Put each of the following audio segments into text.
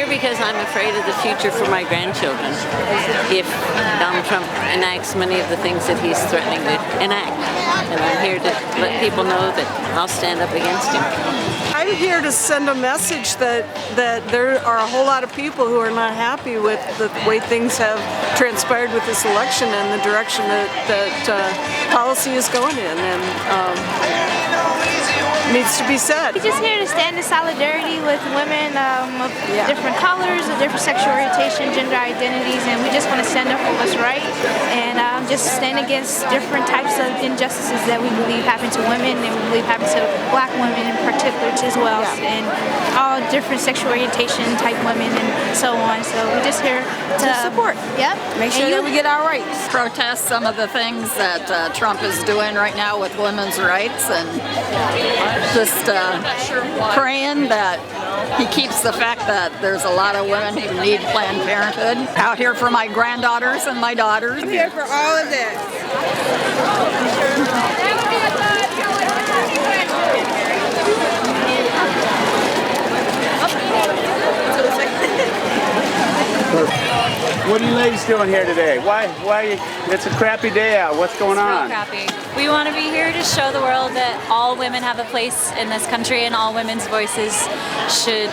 because I'm afraid of the future for my grandchildren if Donald Trump enacts many of the things that he's threatening to enact. And I'm here to let people know that I'll stand up against him. I'm here to send a message that there are a whole lot of people who are not happy with the way things have transpired with this election and the direction that policy is going in, and needs to be said. We're just here to stand in solidarity with women of different colors, of different sexual orientation, gender identities, and we just want to stand up for what's right and just stand against different types of injustices that we believe happen to women and we believe happen to black women in particular as well, and all different sexual orientation type women and so on. So we're just here to support. Yep. Make sure that we get our rights. Protest some of the things that Trump is doing right now with women's rights, and just praying that he keeps the fact that there's a lot of women who need Planned Parenthood. Out here for my granddaughters and my daughters. I'm here for all of this. What are you ladies doing here today? Why? It's a crappy day out. What's going on? Crappy. We want to be here to show the world that all women have a place in this country and all women's voices should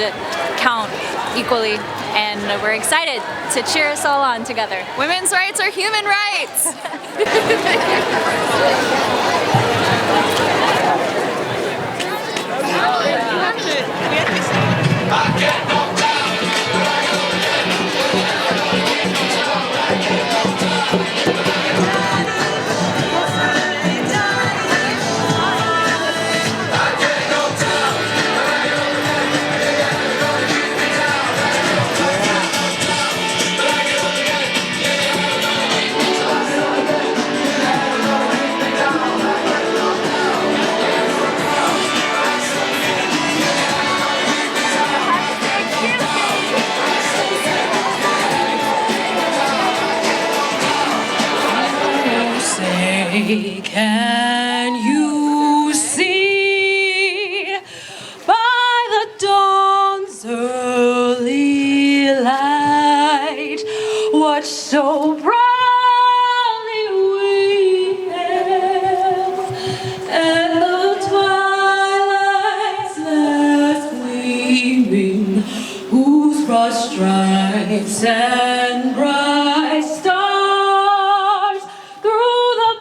count equally. And we're excited to cheer us all on together. Women's rights are human rights! Can you see by the dawn's early light what so proudly we hailed, and the twilight's last gleaming, whose broad stripes and bright stars through the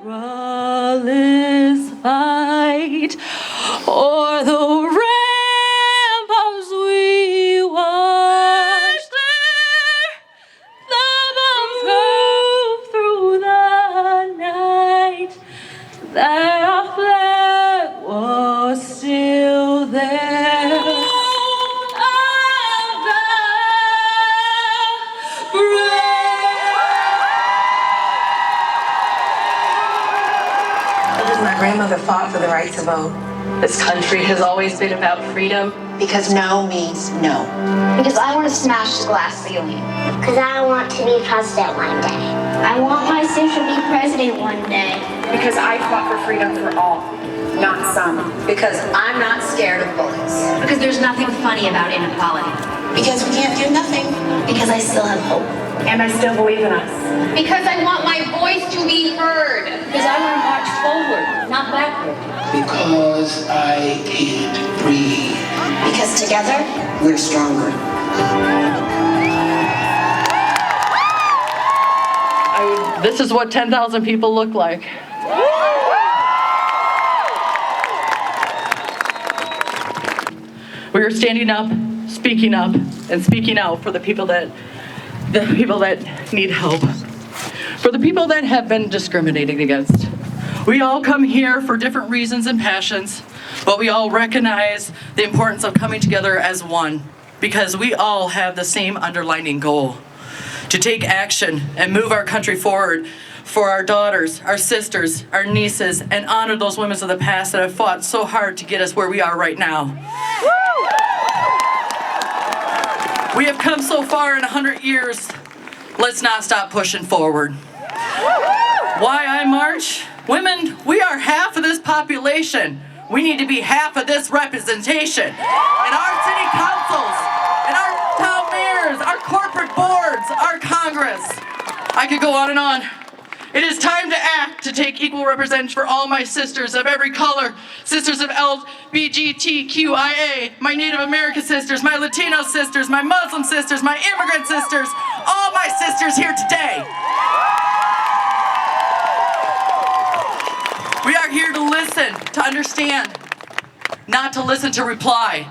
perilous fight o'er the ramparts we watched there, the bombs hurled through the night, that our flag was still there. My grandmother fought for the right to vote. This country has always been about freedom. Because no means no. Because I want to smash the glass ceiling. Because I want to be president one day. I want my sister to be president one day. Because I fought for freedom for all, not some. Because I'm not scared of bullets. Because there's nothing funny about inequality. Because we can't do nothing. Because I still have hope. And I still believe in us. Because I want my voice to be heard. Because I want to march forward, not backward. Because I can't breathe. Because together, we're stronger. This is what 10,000 people look like. We are standing up, and speaking out for the people that need help, for the people that have been discriminated against. We all come here for different reasons and passions, but we all recognize the importance of coming together as one, because we all have the same underlining goal: to take action and move our country forward for our daughters, our sisters, our nieces, and honor those women of the past that have fought so hard to get us where we are right now. We have come so far in 100 years. Let's not stop pushing forward. Why I march? Women, we are half of this population. We need to be half of this representation in our city councils, in Congress. I could go on and on. It is time to act to take equal representation for all my sisters of every color, sisters of LGBTQIA, my Native American sisters, my Latino sisters, my Muslim sisters, my immigrant sisters, all my sisters here today. We are here to listen, to understand, not to listen to reply.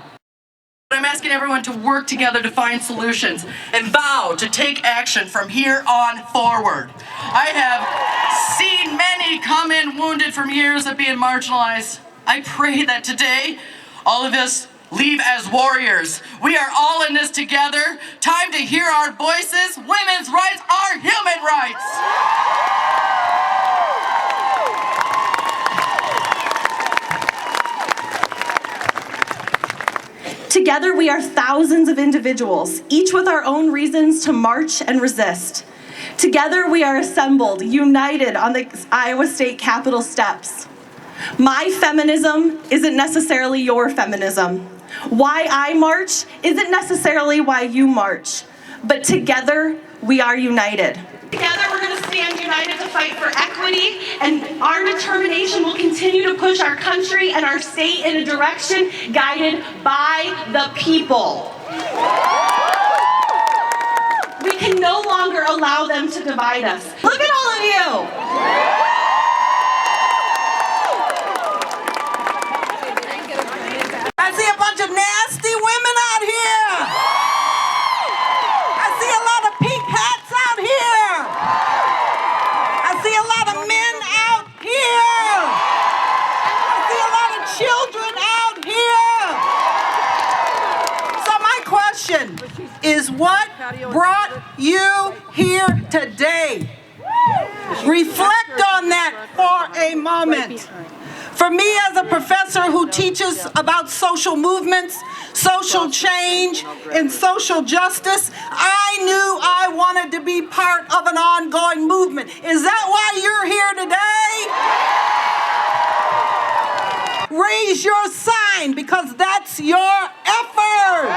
I'm asking everyone to work together to find solutions and vow to take action from here on forward. I have seen many come in wounded from years of being marginalized. I pray that today, all of us leave as warriors. We are all in this together. Time to hear our voices. Women's rights are human rights. Together we are thousands of individuals, each with our own reasons to march and resist. Together we are assembled, united on the Iowa State Capitol steps. My feminism isn't necessarily your feminism. Why I march isn't necessarily why you march, but together we are united. Together we're going to stand united to fight for equity, and our determination will continue to push our country and our state in a direction guided by the people. We can no longer allow them to divide us. Look at all of you. I see a bunch of nasty women out here. I see a lot of pink hats out here. I see a lot of men out here. I see a lot of children out here. So my question is, what brought you here today? Reflect on that for a moment. For me, as a professor who teaches about social movements, social change, and social justice, I knew I wanted to be part of an ongoing movement. Is that why you're here today? Raise your sign, because that's your effort.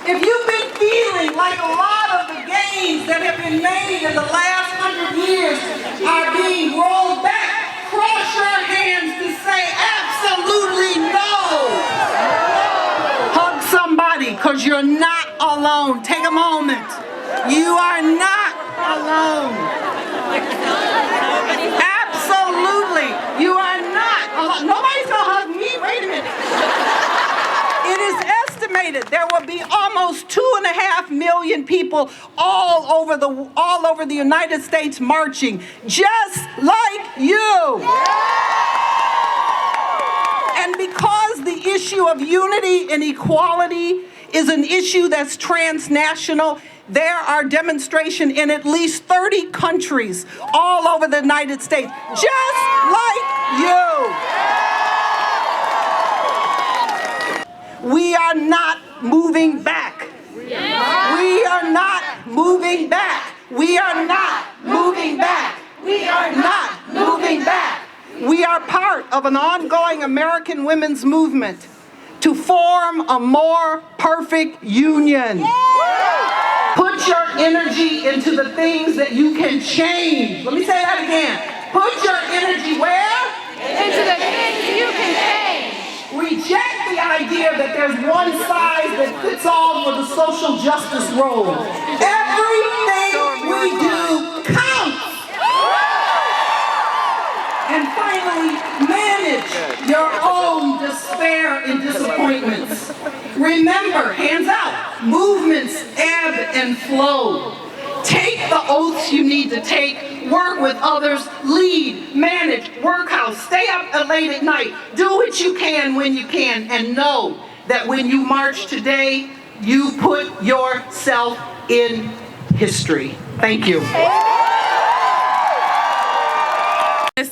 If you've been feeling like a lot of the gains that have been made in the last 100 years are being rolled back, cross your hands to say absolutely no. Hug somebody, because you're not alone. Take a moment. You are not alone. Absolutely. You are not alone. Nobody's going to hug me. Wait a minute. It is estimated there will be almost 2.5 million people all over the United States marching, just like you. And because the issue of unity and equality is an issue that's transnational, there are demonstrations in at least 30 countries all over the United States, just like you. We are not moving back. We are not moving back. We are not moving back. We are not moving back. We are part of an ongoing American women's movement to form a more perfect union. Put your energy into the things that you can change. Let me say that again. Put your energy where? Into the things you can change. Reject the idea that there's one size that fits all for the social justice role. Everything we do counts. And finally, manage your own despair and disappointments. Remember, hands out, movements ebb and flow. Take the oaths you need to take, work with others, lead, manage, work out, stay up late at night, do what you can when you can, and know that when you march today, you put yourself in history. Thank you.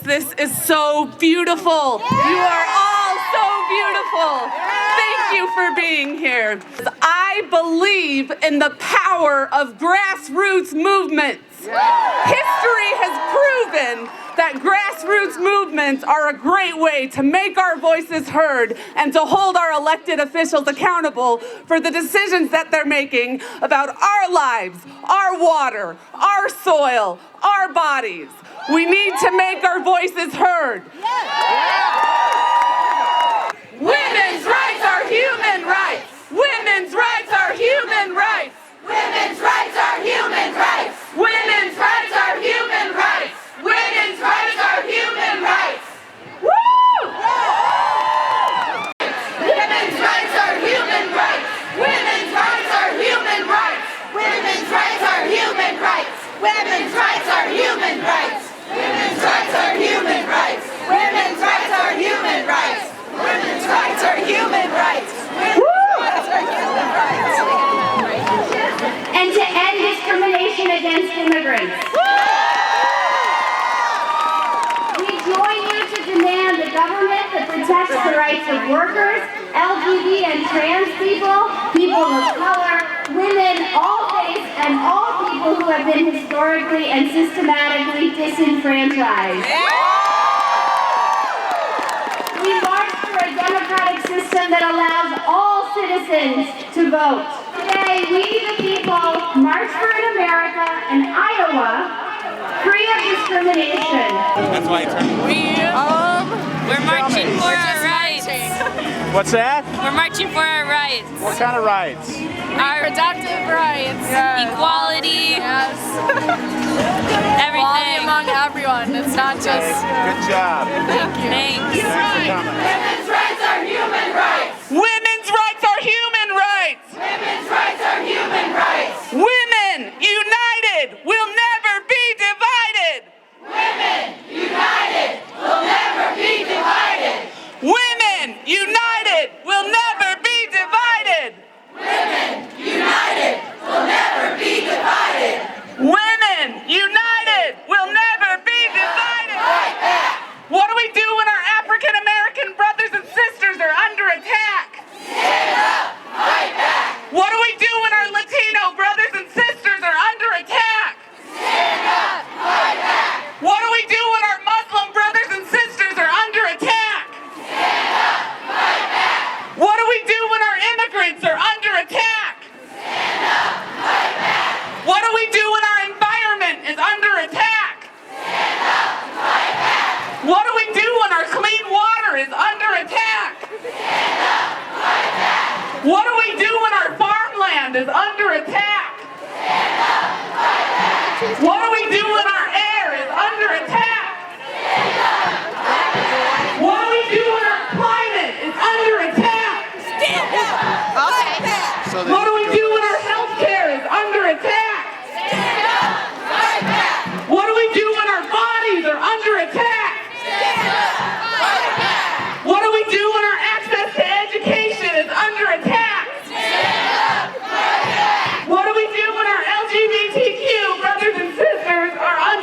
This is so beautiful. You are all so beautiful. Thank you for being here. I believe in the power of grassroots movements. History has proven that grassroots movements are a great way to make our voices heard and to hold our elected officials accountable for the decisions that they're making about our lives, our water, our soil, our bodies. We need to make our voices heard. Women's rights are human rights. Women's rights are human rights. Women's rights are human rights. Women's rights are human rights. Women's rights are human rights. Woo! Women's rights are human rights. Women's rights are human rights. Women's rights are human rights. Women's rights are human rights. Women's rights are human rights. Women's rights are human rights. Women's rights are human rights. Women's rights are human rights. And to end discrimination against immigrants. We join you to demand a government that protects the rights of workers, LGBT and trans people, people of color, women, all faiths, and all people who have been historically and systematically disenfranchised. We march for a democratic system that allows all citizens to vote. Today, we, the people, march for an America, an Iowa, free of discrimination. That's why it's We're marching for our rights. What's that? We're marching for our rights. What kind of rights? Our reproductive rights. Yes. Equality. Yes. Everything. Equality among everyone. It's not just... Good job. Thank you. Thanks. Thanks for coming. Women's rights are human rights. Women's rights are human rights. Women's rights are human rights. Women united will never be divided. Women united will never be divided. Women united will never be divided. Women united will never be divided. Women united will never be divided. What do we do when our African American brothers and sisters are under attack? Stand up, fight back. What do we do when our Latino brothers and sisters are under attack? Stand up, fight back. What do we do when our Muslim brothers and sisters are under attack? Stand up, fight back. What do we do when our immigrants are under attack? Stand up, fight back. What do we do when our environment is under attack? Stand up, fight back. What do we do when our clean water is under attack? Stand up, fight back. What do we do when our farmland is under attack? Stand up, fight back. What do we do when our air is under attack? Stand up, fight back. What do we do when our climate is under attack? Stand up, fight back. What do we do when our health care is under attack? Stand up, fight back. What do we do when our bodies are under attack? Stand up, fight back. What do we do when our access to education is under attack? Stand up, fight back. What do we do when our LGBTQ brothers and sisters are under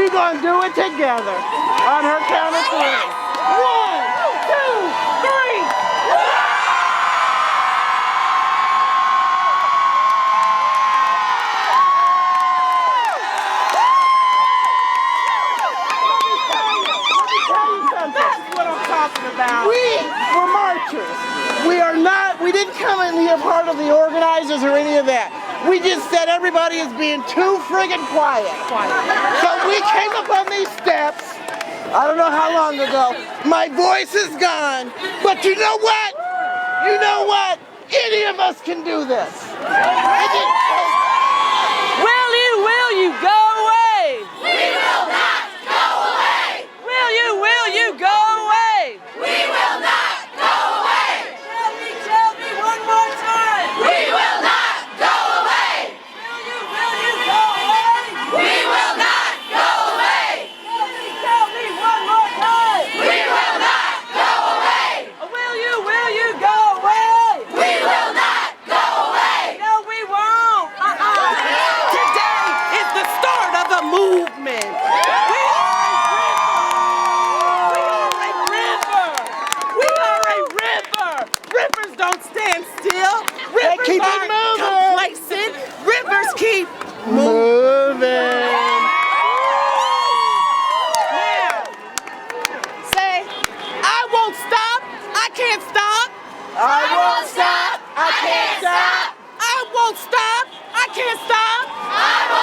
We gonna do it together. On her count of 3. 1, 2, 3. That's what I'm talking about. We were marchers. We didn't come in here part of the organizers or any of that. We just said everybody is being too friggin' quiet. So we came up on these steps, I don't know how long ago. My voice is gone, but you know what? You know what? Any of us can do this. Will you go away? We will not go away. Will you go away? We will not go away. Tell me one more time. We will not go away. Will you go away? We will not go away. Tell me one more time. We will not go away. Will you go away? We will not go away. No, we won't. Today is the start of a movement. We are a river. Rivers don't stand still. Rivers keep it aren't moving. complacent. Rivers keep moving. Now, say, I won't stop. I can't stop. I won't stop. I can't stop. I won't stop. I can't stop. I won't